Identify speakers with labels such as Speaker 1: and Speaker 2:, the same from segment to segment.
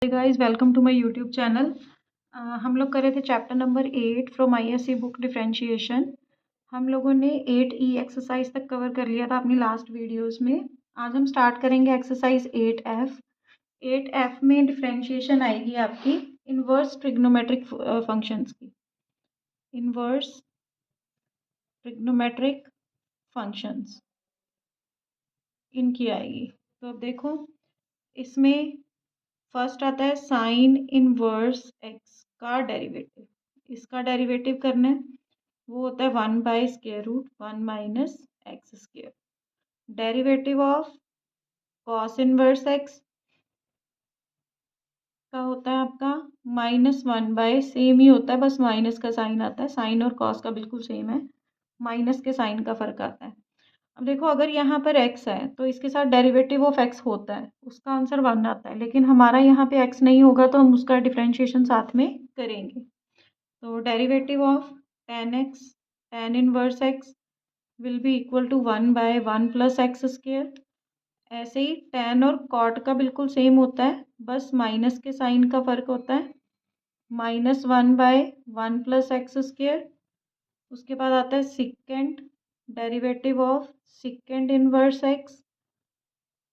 Speaker 1: Hey guys, welcome to my YouTube channel. हम लोग कर रहे थे chapter number 8 from ISC book differentiation. हम लोगों ने 8E एक्सरसाइज तक कवर कर लिया था अपनी लास्ट वीडियोस में। आज हम स्टार्ट करेंगे एक्सरसाइज 8F। 8F में डिफरेंशिएशन आएगी आपकी इनवर्स ट्रिग्नोमेट्रिक फंक्शंस की। इनवर्स ट्रिग्नोमेट्रिक फंक्शंस इनकी आएगी। तो अब देखो, इसमें फर्स्ट आता है साइन इनवर्स एक्स का डेरिवेटिव। इसका डेरिवेटिव करना है, वो होता है 1/√1 minus x square. Derivative of cos inverse x का होता है आपका -1 सेम ही होता है, बस माइनस का साइन आता है। साइन और कॉस का बिल्कुल सेम है, माइनस के साइन का फर्क आता है। अब देखो, अगर यहाँ पर x है तो इसके साथ डेरिवेटिव ऑफ x होता है, उसका आंसर 1 आता है। लेकिन हमारा यहाँ पे x नहीं होगा तो हम उसका डिफरेंशिएशन साथ में करेंगे। तो derivative of tan inverse x will be equal to 1/1 plus x square. ऐसे ही tan और cot का बिल्कुल सेम होता है, बस माइनस के साइन का फर्क होता है, -1/1 प्लस एक्स स्क्र। उसके बाद आता है secant, derivative of secant inverse X,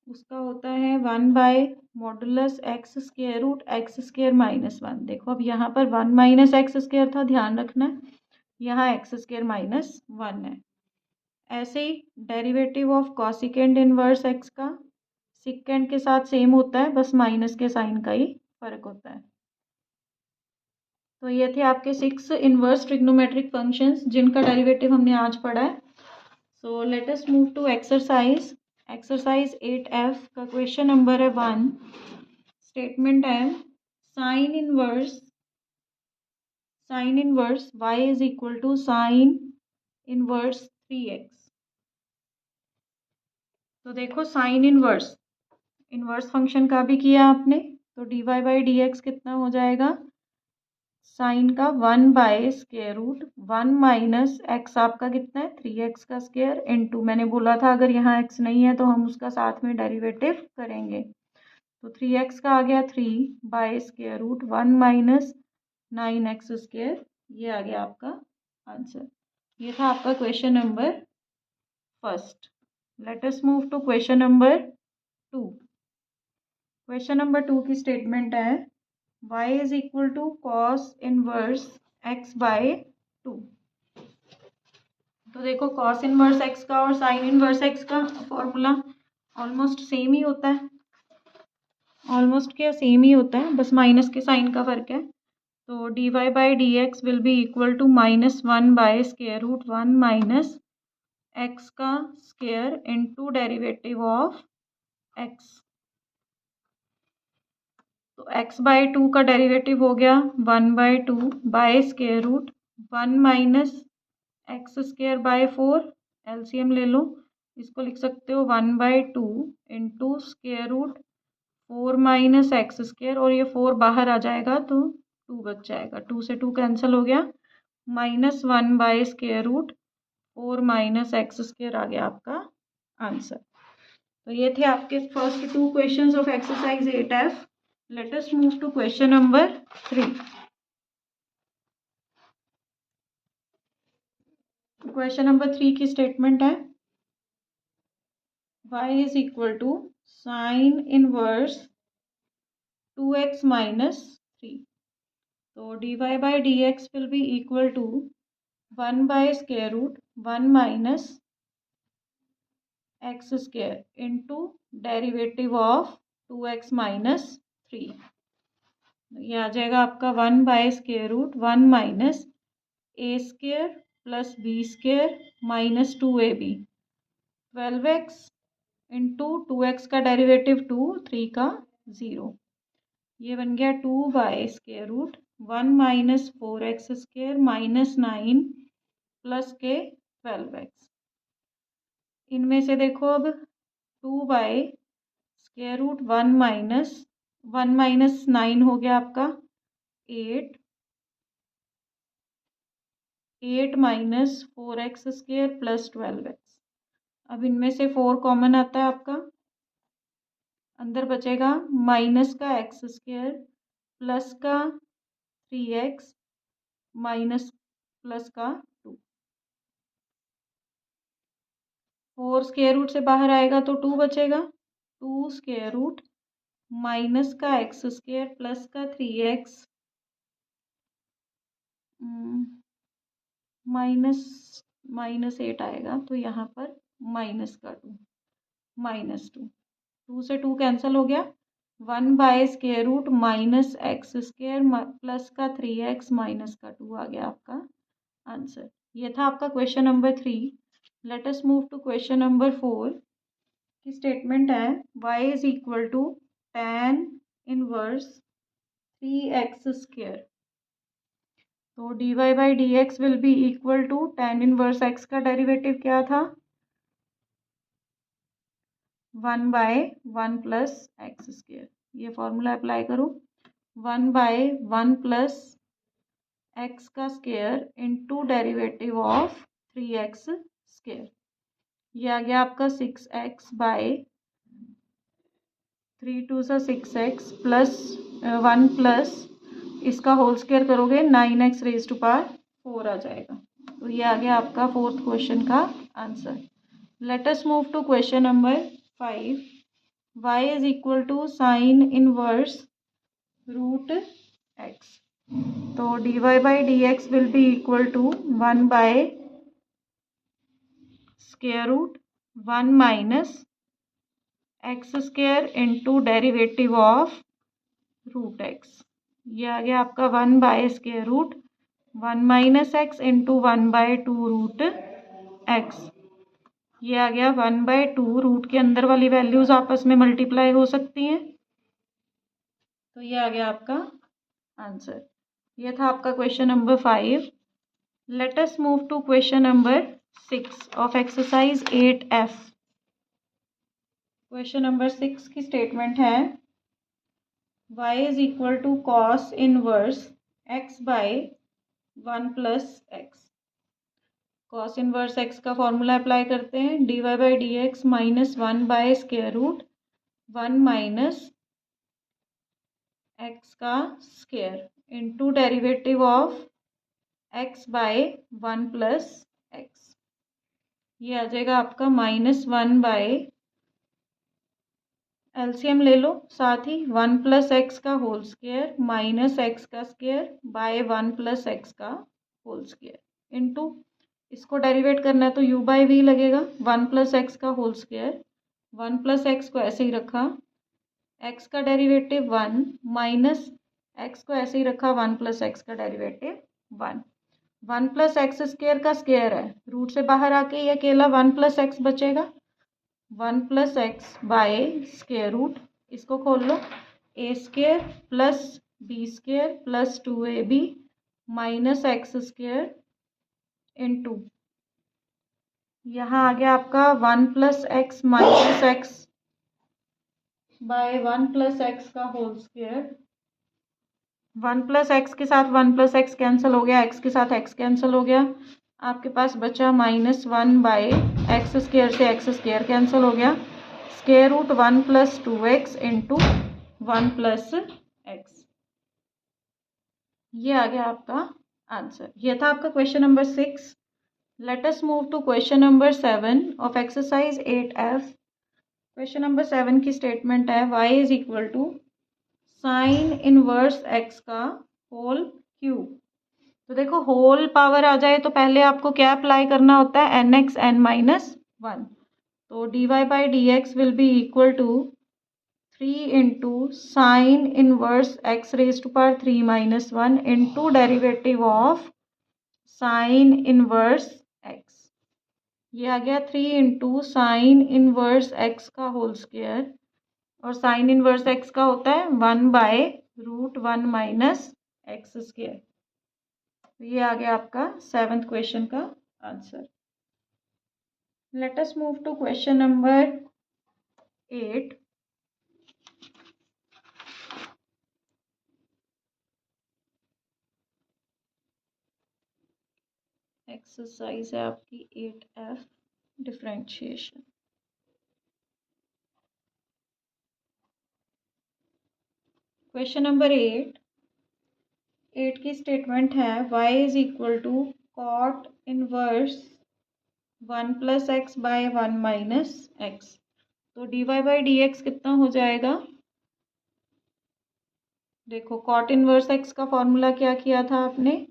Speaker 1: उसका होता है 1/मॉडुलस X square root x square -1। देखो, अब यहाँ पर 1 माइनस एक्स स्क्वायर था, ध्यान रखना, यहाँ एक्स स्क्वायर -1 है। ऐसे ही derivative of cosecant inverse x का सिकेंड के साथ सेम होता है, बस माइनस के साइन का ही फर्क होता है। तो ये थे आपके 6 इनवर्स ट्रिग्नोमेट्रिक फंक्शंस जिनका डेरिवेटिव हमने आज पढ़ा है। So let us move to exercise 8F का क्वेश्चन नंबर है 1। स्टेटमेंट है sine inverse y is equal to sine inverse 3x। तो देखो, साइन इनवर्स फंक्शन का भी किया आपने, तो dy/dx कितना हो जाएगा, साइन का 1/√1 माइनस एक्स आपका कितना है 3x का स्क्वायर इनटू, मैंने बोला था अगर यहाँ x नहीं है तो हम उसका साथ में डेरिवेटिव करेंगे। तो 3x का आ गया 3/√1 माइनस 9x स्क्वायर। ये आ गया आपका आंसर। ये था आपका question number first. Let us move to question number 2। Question number 2 की स्टेटमेंट है y is equal to cos inverse x/2। तो देखो, कॉस इनवर्स x का और साइन इनवर्स x का फॉर्मूला ऑलमोस्ट सेम ही होता है। ऑलमोस्ट क्या, सेम ही होता है, बस माइनस के साइन का फर्क है। तो dy/dx will be equal to -1/√1 minus X का square into derivative of x। तो x/2 का डेरिवेटिव हो गया 1/2/√1 minus x square by 4। LCM ले लो, इसको लिख सकते हो 1/2 into square root 4 minus x square, और ये 4 बाहर आ जाएगा तो 2 बच जाएगा, 2 से 2 कैंसिल हो गया, -1/√4 माइनस एक्स स्क्वायर आ गया आपका आंसर। तो ये थे आपके first 2 questions of exercise 8F। Let us move to question number 3। Question number 3 की स्टेटमेंट है y is equal to sine inverse 2x minus 3। तो dy/dx will be equal to 1/√1 minus x square into derivative of 2x minus 3। ये आ जाएगा आपका 1/√1 minus A square plus B square minus 2ab। 12x into 2x का derivative 2, 3 का 0। ये बन गया 2/√1 minus 4x square minus 9 plus के 12x। इनमें से देखो, अब 2/√1 माइनस 1 माइनस 9 हो गया आपका 8 minus 4x square plus 12x। अब इनमें से 4 कॉमन आता है आपका, अंदर बचेगा माइनस का एक्स स्क्वायर प्लस का 3x माइनस प्लस का 2। 4 स्क्वायर रूट से बाहर आएगा तो 2 बचेगा। 2 स्क्वायर रूट माइनस का एक्स स्क्वायर प्लस का 3x माइनस माइनस 8 आएगा तो यहाँ पर माइनस का 2 माइनस 2। 2 से 2 कैंसिल हो गया। 1 by square root minus x square plus का 3x माइनस का 2 आ गया आपका आंसर। ये था आपका question number 3। Let us move to question number 4 की स्टेटमेंट है y is equal to tan inverse 3x square. तो dy by D x will be equal to tan inverse x का डेरिवेटिव क्या था 1 बाय 1 प्लस एक्स स्क्वायर। ये formula apply करो 1 by 1 plus x का square into derivative of 3x square. ये आ गया आपका 6x बाय 3 2 सा 6x प्लस 1 प्लस इसका होल स्क्वायर करोगे 9x रेज टू पावर 4 आ जाएगा। तो ये आ गया आपका फोर्थ क्वेश्चन का answer. Let us move to question number 5। y is equal to sine inverse root x। तो dy by D x will be equal to 1 by square root 1 minus x square into derivative of root x. ये आ गया आपका 1 by square root 1 minus x into 1 by 2 root x. ये आ गया 1 by 2 root के अंदर वाली वैल्यूज आपस में मल्टीप्लाई हो सकती हैं। तो ये आ गया आपका आंसर। ये था आपका question number 5। Let us move to question number 6 of exercise 8F। Question number 6 की स्टेटमेंट है y is equal to cos inverse x by 1 plus X. Cos inverse x का फॉर्मूला अप्लाई करते हैं dy by D X minus 1 by square root 1 minus X का square into derivative of x by 1 plus x. ये आ जाएगा आपका -1 bye LCM ले लो साथ ही 1 प्लस एक्स का होल स्क्वायर माइनस एक्स का स्क्वायर बाय 1 प्लस एक्स का होल स्क्वायर इंटू इसको डेरिवेट करना है तो u बाई वी लगेगा 1 प्लस एक्स का होल स्क्वायर 1 प्लस एक्स को ऐसे ही रखा एक्स का डेरिवेटिव 1 माइनस एक्स को ऐसे ही रखा 1 प्लस एक्स का डेरिवेटिव 1। 1 प्लस एक्स स्क्वायर का स्क्वायर है रूट से बाहर आके ये अकेला 1 प्लस एक्स बचेगा 1 plus X by square root इसको खोल लो A square plus B square plus 2ab minus x square into यहाँ आ गया आपका 1 plus X minus X by 1 plus x का होल स्क्वायर। 1 प्लस एक्स के साथ 1 प्लस एक्स कैंसिल हो गया एक्स के साथ एक्स कैंसिल हो गया आपके पास बचा -1 बाय एक्स स्क्वायर से एक्स स्क्वायर कैंसिल हो गया square root 1 plus 2x into 1 plus x. ये आ गया आपका आंसर। ये था आपका question number 6। Let us move to question number 7 of exercise 8F। Question number 7 की स्टेटमेंट है y is equal to sine inverse x का होल क्यूब। तो देखो होल पावर आ जाए तो पहले आपको क्या अप्लाई करना होता है nx n माइनस 1। तो dy by D x will be equal to 3 into sine inverse x raise to power 3 minus 1 into derivative of sine inverse x। ये आ गया 3 इंटू साइन इनवर्स x का होल स्क्वायर और sine inverse x का होता है 1 by root 1 minus x square. ये आ गया आपका 7th क्वेश्चन का answer. Let us move to question number 8। Exercise है आपकी 8F डिफरेंशिएशन। क्वेश्चन नंबर 8 की स्टेटमेंट है y is equal to cot inverse 1 + x by 1 - x। तो dy बाई डी एक्स कितना हो जाएगा? देखो कॉट इनवर्स x का फॉर्मूला क्या किया था आपने?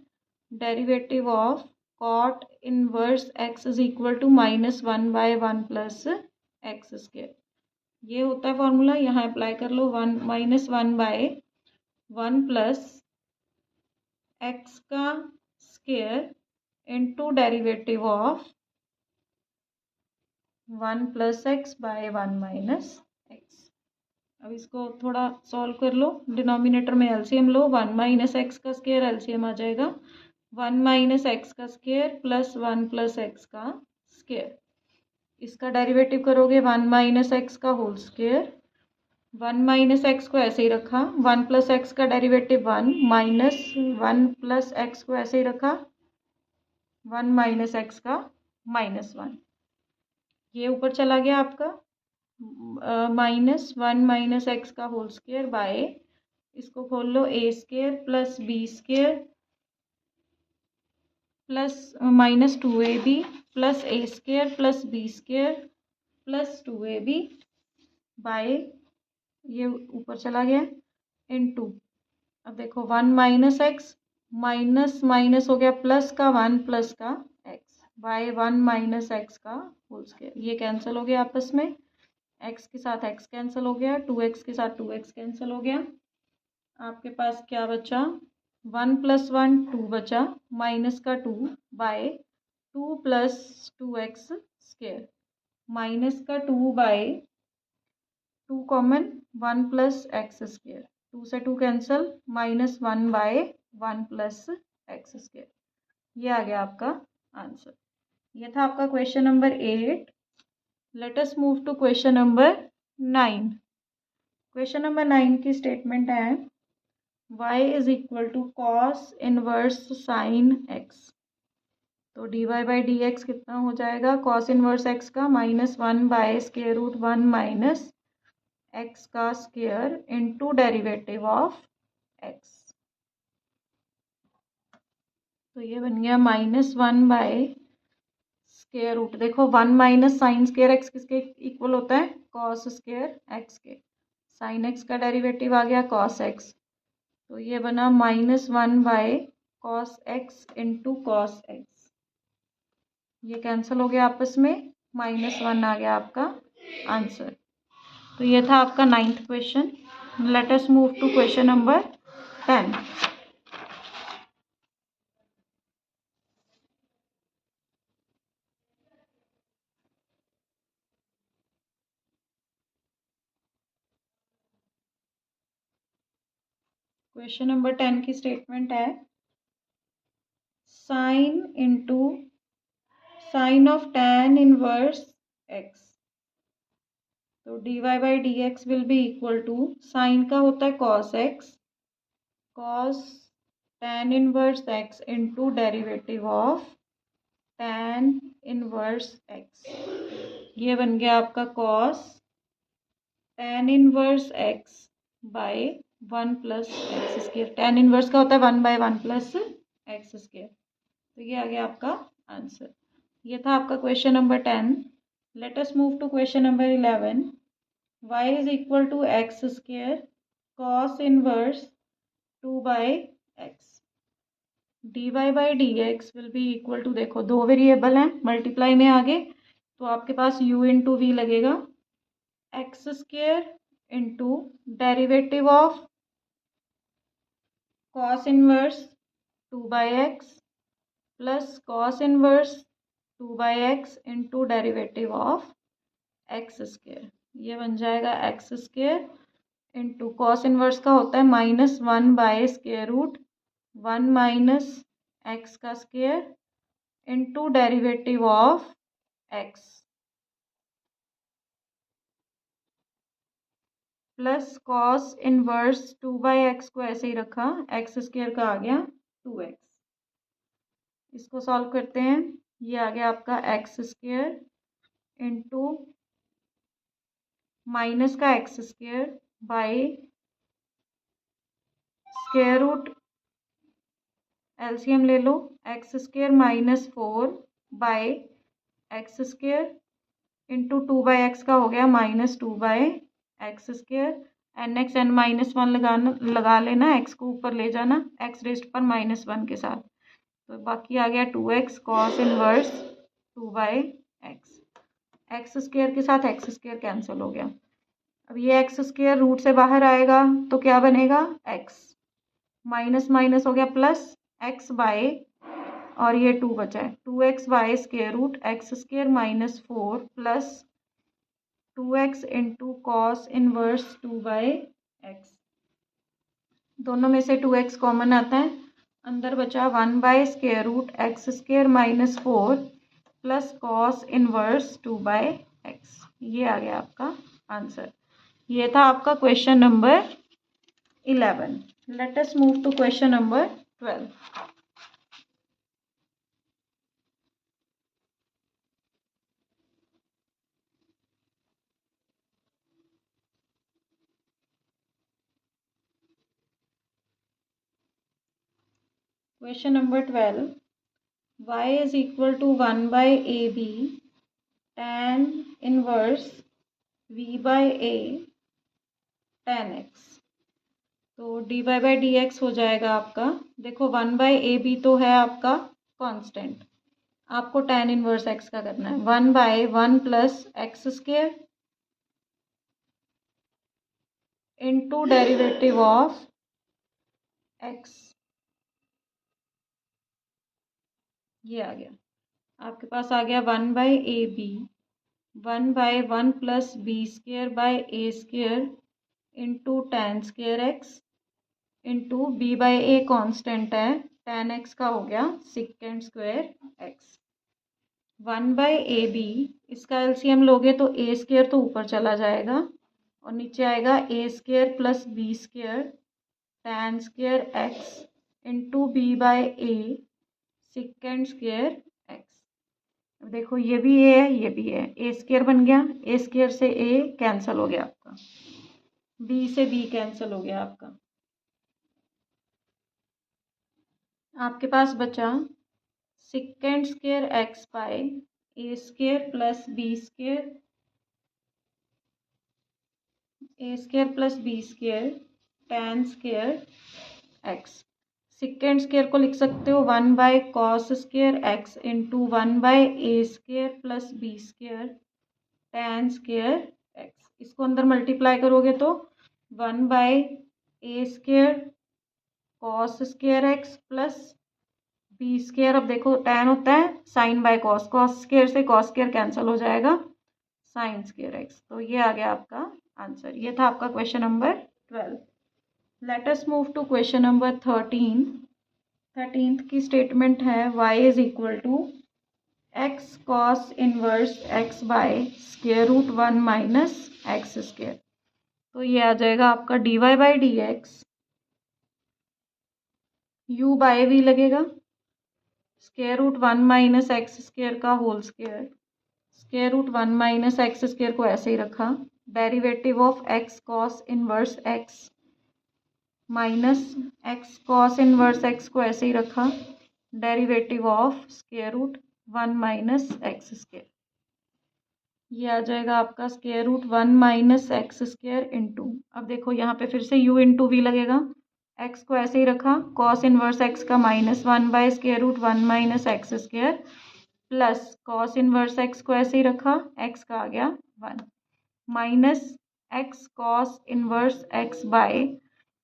Speaker 1: Derivative of cot inverse x is equal to -1/1 + x²। ये होता है फॉर्मूला, यहाँ अप्लाई कर लो। 1 - 1/1 + x का square into derivative of 1 + x by 1 - x। अब इसको थोड़ा सॉल्व कर लो। डिनोमिनेटर में एलसीएम लो। 1 - x का स्क्वायर एलसीएम आ जाएगा 1 - x का स्क्वायर प्लस 1 + x का स्क्वायर। इसका डेरिवेटिव करोगे 1 - x का होल स्क्वायर। 1 - x को ऐसे ही रखा। 1 + x का डेरिवेटिव 1 माइनस 1 + x को ऐसे ही रखा। 1 - x का -1। ये ऊपर चला गया आपका -1 - x का होल स्क्वायर बाय, इसको खोल लो, a² + b² plus -2ab + a² + b² + 2ab bye, ये ऊपर चला गया, इनटू। अब देखो 1 - x माइनस माइनस हो गया प्लस का 1 + का x बाय 1 - x का होल स्क्वायर। ये कैंसिल हो गया आपस में, x के साथ x कैंसिल हो गया, 2x के साथ 2x कैंसिल हो गया। आपके पास क्या बचा? 1 + 1 2 बचा, माइनस का 2 बाय 2 + 2x², माइनस का 2 बाय 2 कॉमन 1 + x², 2 से 2 कैंसिल, -1 बाय 1 + x²। ये आ गया आपका आंसर। ये था आपका question number 8। Let us move to question number 9। Question number 9 की स्टेटमेंट है y is equal to cos inverse sine x। तो dy बाई डी एक्स कितना हो जाएगा? कॉस इनवर्स x का -1/√1 माइनस x का square into derivative of x। तो ये बन गया -1/√। देखो 1 माइनस साइन स्क्वायर एक्स किसके इक्वल होता है? कॉस स्क्वायर एक्स के। साइन एक्स का डेरिवेटिव आ गया कॉस एक्स, तो ये बना -1/cos x into cos x. ये कैंसिल हो गया आपस में, -1 आ गया आपका आंसर। तो ये था आपका 9th question. Let us move to question number 10। Question number 10 की स्टेटमेंट है sine of tan inverse x। तो dy by D x will be equal to, sine का होता है cos x, cos tan inverse x into derivative of tan inverse x। ये बन गया आपका cos tan inverse x by 1 + x²। tan inverse का होता है 1/1 + x²। तो ये आ गया आपका आंसर। ये था आपका question number 10। Let us move to question number 11। y is equal to x² cos inverse 2/x। dy by D x will be equal to, देखो दो वेरिएबल हैं, मल्टीप्लाई में आगे तो आपके पास u इंटू वी लगेगा, x² into derivative of cos inverse 2/x plus cos inverse 2/x into derivative of x²। ये बन जाएगा x² इंटू कॉस इनवर्स का होता है -1/√1 माइनस x का square into derivative of x plus cos inverse 2/x को ऐसे ही रखा, x² का आ गया 2x। इसको सॉल्व करते हैं। ये आ गया आपका x² इंटू माइनस का x² by square root LCM ले लो, X square minus 4 by x square into 2/x का हो गया -2/x square. N x N -1 लगा लेना, एक्स को ऊपर ले जाना एक्स रेस्ट पर -1 के साथ, तो बाकी आ गया 2x cos inverse 2/x। X square के साथ एक्स स्क्वायर कैंसिल हो गया। अब ये एक्स स्क्वायर रूट से बाहर आएगा तो क्या बनेगा, x माइनस माइनस हो गया प्लस x बाय, और ये 2 बचा है 2x by square root x square -4 plus 2x into cos inverse 2/x। दोनों में से 2x कॉमन आता है, अंदर बचा 1 by square root x square -4 plus cos inverse 2/x। ये आ गया आपका आंसर। ये था आपका question number 11। Let us move to question number 12। Question number 12. Y is equal to 1 by AB tan inverse V by A tan x। तो dy by dx हो जाएगा आपका, देखो 1 by AB तो है आपका कांस्टेंट, आपको tan इनवर्स x का करना है 1 by 1 plus x square into derivative of x। ये आ गया आपके पास, आ गया 1 by AB 1 by 1 plus B square by A square into tan square x into B by a constant है टेन एक्स का हो गया secant square x. 1 by a b, इसका एलसीएम लोगे तो ए स्क्वायर तो ऊपर चला जाएगा और नीचे आएगा A square plus B square tan square x into B by A secant square X. अब देखो ये भी ए है ये भी है, ए स्क्वायर बन गया, ए स्क्वायर से ए कैंसिल हो गया आपका, बी से बी कैंसिल हो गया आपका, आपके पास बचा secant square X by A square plus B square A square plus B square tan square X. Secant square को लिख सकते हो 1 by cos square x into 1 by A square plus B square tan square X. इसको अंदर multiply करोगे तो 1 by A square cos square X plus B square, अब देखो टेन होता है sine by cos, cos square से कॉस स्क्वायर कैंसिल हो जाएगा साइन स्क्वायर एक्स। तो ये आ गया आपका आंसर। ये था आपका question number 12। Let us move to question number 13। 13th की स्टेटमेंट है y is equal to X cos inverse x by square root 1 minus x square. तो ये आ जाएगा आपका dy by D X, U by V लगेगा, square root 1 minus x square का whole square, square root 1 minus x square को ऐसे ही रखा, derivative of X cos inverse X minus x cos inverse x को ऐसे ही रखा, derivative of square root 1 minus x square. ये आ जाएगा आपका square root 1 minus x square into, अब देखो यहाँ पे फिर से u इंटू वी लगेगा, एक्स को ऐसे ही रखा, कॉस इनवर्स एक्स का -1 by square root 1 minus x square plus cos inverse x को ऐसे ही रखा, एक्स का आ गया 1 minus x cos inverse x by,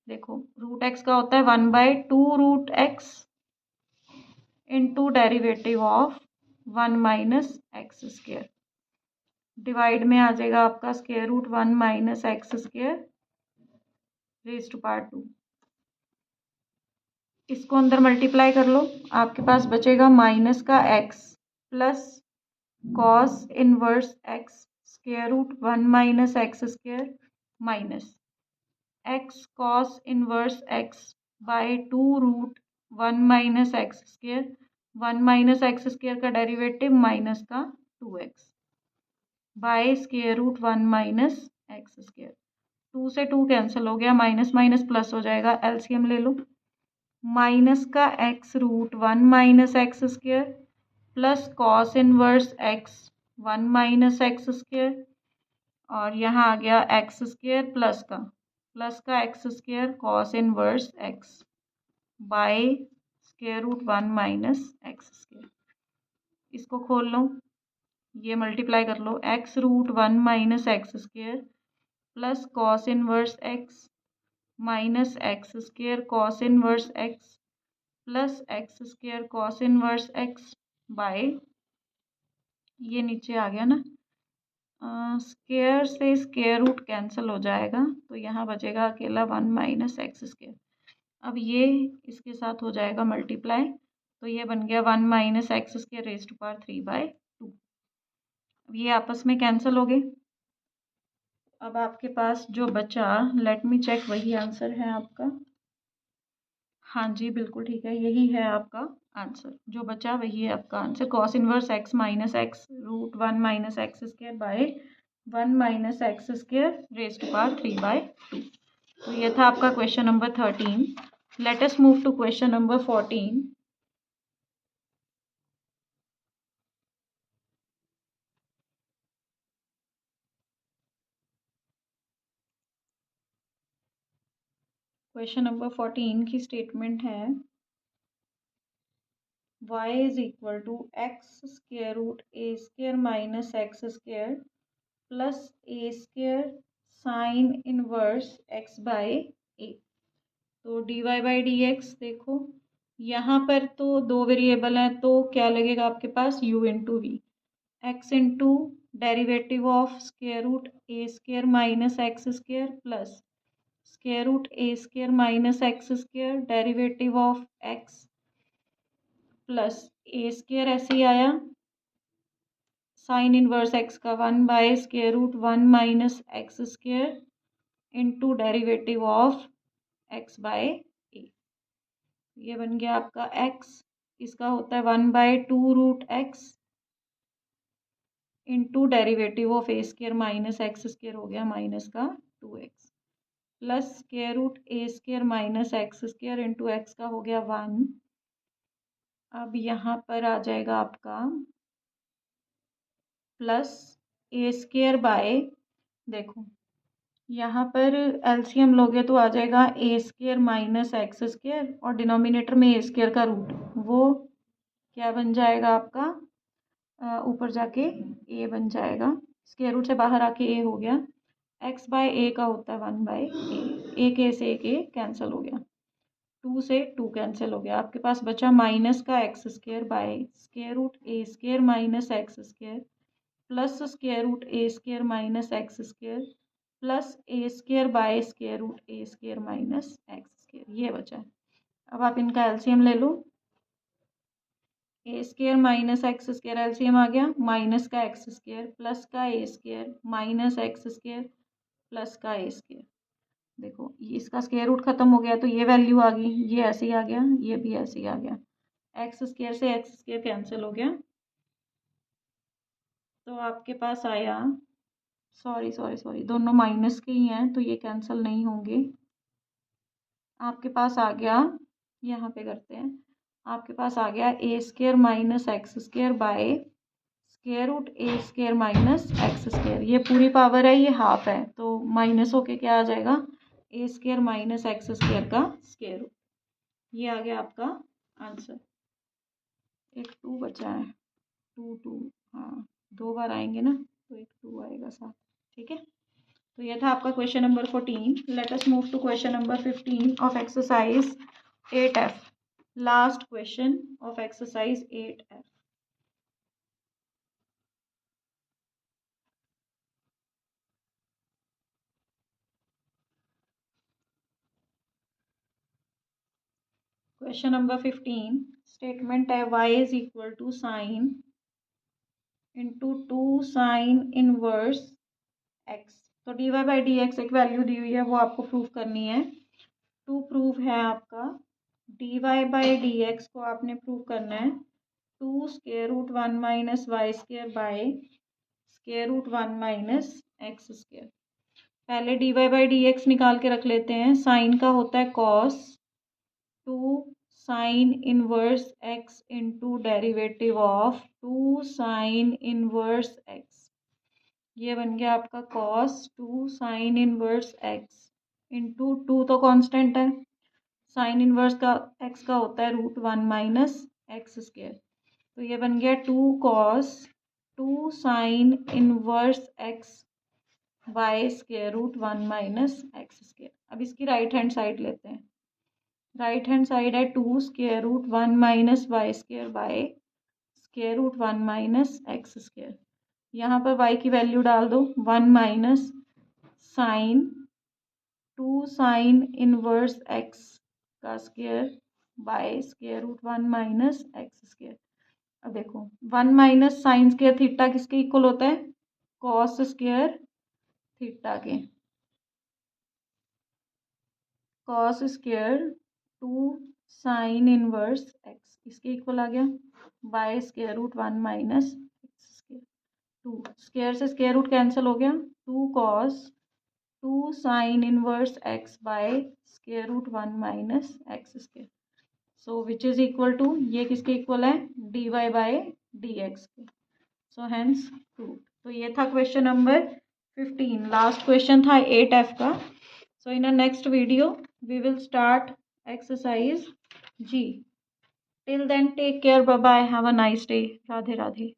Speaker 1: देखो रूट एक्स का होता है 1 by 2 root x into derivative of 1 minus x square, divide में आ जाएगा आपका square root 1 minus x square raise to power 2। इसको अंदर मल्टीप्लाई कर लो, आपके पास बचेगा माइनस का x plus cos inverse x square root 1 minus x square minus x cos inverse x by 2 root 1 minus x square, 1 minus x square का derivative minus का 2x by square root 1 minus x square. 2 से 2 cancel हो गया, minus minus plus हो जाएगा, LCM ले लो। Minus का X root 1 minus x square plus cos inverse X 1 minus x square, और यहाँ आ गया एक्स स्क्वायर प्लस का X square cos inverse x by square root 1 minus x square. इसको खोल लो, ये मल्टीप्लाई कर लो, X root 1 minus x square plus cos inverse X minus x square cos inverse X plus x square cos inverse x bye, ये नीचे आ गया ना, स्क्वायर से स्क्वायर रूट कैंसिल हो जाएगा, तो यहाँ बचेगा अकेला 1 माइनस एक्स स्क्वायर। अब ये इसके साथ हो जाएगा मल्टीप्लाई, तो ये बन गया 1 minus x square raise to power 3/2। अब ये आपस में कैंसिल हो गए। अब आपके पास जो बचा, लेट मी चेक, वही आंसर है आपका। हाँ जी, बिल्कुल ठीक है, यही है आपका आंसर। जो बचा वही है आपका answer, cos inverse X minus X root 1 minus x square by 1 minus x square raise to power 3/2। तो ये था आपका question number 13। Let us move to question number 14। Question number 14 की स्टेटमेंट है y is equal to X square root A square minus x square plus A square sine inverse x by A. तो dy by D x देखो, यहाँ पर तो दो variable हैं, तो क्या लगेगा आपके पास, u into V, X into derivative of square root A square minus x square plus square root A square minus x square derivative of X plus A square ऐसे ही आया, साइन इनवर्स एक्स का 1 by square root 1 minus x square into derivative of X by A. ये बन गया आपका X, इसका होता है 1/2 root x into derivative of A square minus x square हो गया माइनस का 2x plus square root A square minus x square into X का हो गया 1। अब यहाँ पर आ जाएगा आपका प्लस ए स्क्वायर बाय, देखो यहाँ पर एलसीएम लोगे तो आ जाएगा ए स्क्वायर माइनस एक्स स्क्वायर और डिनोमिनेटर में ए स्क्वायर का रूट, वो क्या बन जाएगा आपका, ऊपर जाके ए बन जाएगा, स्क्वायर रूट से बाहर आके ए हो गया, एक्स बाय ए का होता है 1/a, एक ए से एक ए कैंसिल हो गया, 2 से 2 कैंसिल हो गया, आपके पास बचा माइनस का X square by square root A square minus x square plus square root A square minus x square plus A square by square root A square minus x square, ये बचा है। अब आप इनका एलसीएम ले लो, A square minus x square LCM आ गया, माइनस का एक्स स्क्वायर प्लस का A square minus x square plus का ए स्क्वायर, देखो ये इसका स्क्वायर रूट खत्म हो गया तो ये वैल्यू आ गई, ये ऐसे ही आ गया, ये भी ऐसे ही आ गया, एक्स स्क्वायर से एक्स स्क्वायर कैंसिल हो गया, तो आपके पास आया, सॉरी सॉरी सॉरी, दोनों माइनस के ही हैं तो ये कैंसिल नहीं होंगे, आपके पास आ गया, यहाँ पे करते हैं, आपके पास आ गया A square minus x square by square root A square minus x square, ये पूरी पावर है, ये हाफ है, तो माइनस होके क्या आ जाएगा, ए स्क्वायर माइनस एक्स स्क्वायर का स्क्वायर रूट, ये आ गया आपका आंसर। एक 2 बचा है, 2 2, हाँ 2 बार आएंगे ना, तो एक 2 आएगा साथ, ठीक है। तो ये था आपका question number 14। Let us move to question number 15 of exercise 8F, last question of exercise 8F। Question number 15 statement है y is equal to sine into 2 sine inverse x, तो dy बाई डी एक्स एक value दी हुई है, वो आपको prove करनी है। टू प्रूव है आपका, dy बाई डी एक्स को आपने प्रूव करना है 2 square root 1 minus Y square by square root 1 minus x square. पहले dy बाई डी एक्स निकाल के रख लेते हैं। साइन का होता है cos 2 sine inverse x into derivative of 2 sine inverse x. ये बन गया आपका cos 2 sine inverse x into 2 तो कांस्टेंट है, साइन इनवर्स का एक्स का होता है √1 माइनस एक्स स्क्वायर। तो ये बन गया 2 cos 2 sine inverse x by square √1 minus x square. अब इसकी राइट हैंड साइड लेते हैं। राइट हैंड साइड है 2 square √1 minus Y square by square √1 minus x square. यहाँ पर y की वैल्यू डाल दो 1 minus sine 2 sine inverse x का square by square √1 minus x square. अब देखो 1 माइनस साइन स्क्वायर थीटा किसके इक्वल होता है, कॉस स्क्वायर थीटा के। Cos square 2 sine inverse X इसके इक्वल आ गया by square √1 minus x square. 2 square से स्क्वायर रूट कैंसिल हो गया, 2 cos 2 sine inverse x by square √1 minus x square. So which is equal to, ये किसके इक्वल है, dy बाय डी एक्स के। So hence proved. तो ये था क्वेश्चन नंबर 15। लास्ट क्वेश्चन था 8F का। So in a next video we will start exercise G। Till then take care, bye bye, have a nice day. Radhe Radhe.